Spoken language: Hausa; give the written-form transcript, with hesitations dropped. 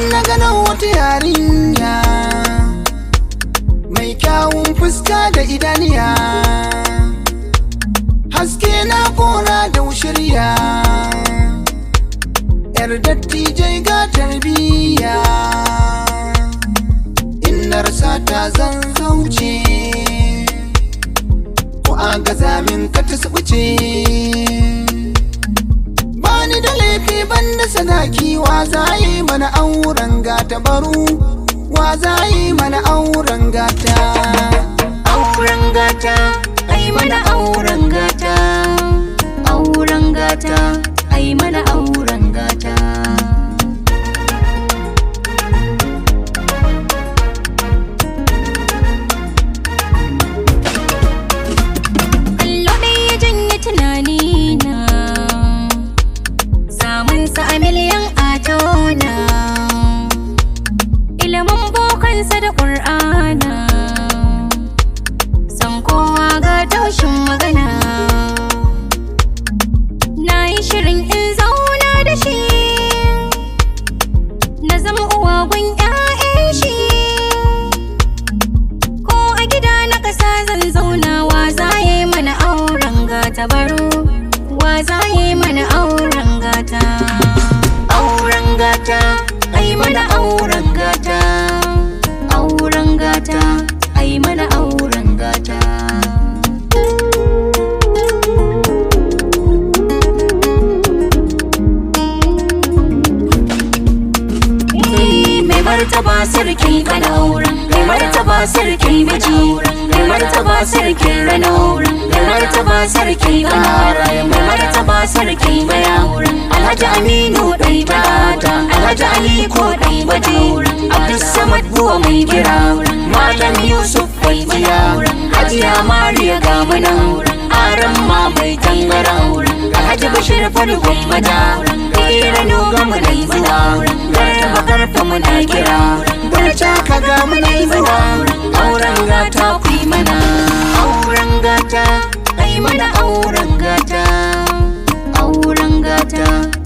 na gano wata yarinya mai kyawun fuska da idaniya, haske na kora da ushirya, yar dattijai ga tarbiya, innar sata zan zauce ko a gaza min ka ta subuce. Bani da laifi banda sadaki, wa za yi mana auren gata baro, wa za yi mana auren gata. Auren gata, ai mana auren gata. Auren gata, ai mana auren gata. Kallo ɗaya ya janye tunanina, samunsa a miliyan atona, ilimin bokansa da ƙur'ana, san kowa ga taushin magana. Na yi shirin in zauna da shi, na zama uwa gun 'ya'yan shi, ko a gida na ƙasa zan zauna. Wa za yi mana auren gata baro, wa za yi mana auren gata. Auren gata, ai mana auren gata. Auren gata, ai mana auren gata. Mai martaba sarki kana auren, mai martaba sarki miji, mai martaba sarki rana auren, mai martaba sarki kana raye, mai martaba sarki baya auren. Alhaji Aminu ɗai bata, Alhaji Aliko ɗai baje, Abdulsamad buwa mai gira, Malam Yusuf bai jiya, Hajiya Mariya ga mana, Aran ma mai tangara, Alhaji Bashir Fadu gwamnata, Kira Nuga mu nai zuwa, Garba karfa mu na kira, Barca ka ga mu nai zuwa, auren gata ku yi mana. Auren gata, ai mana auren gata. Auren gata.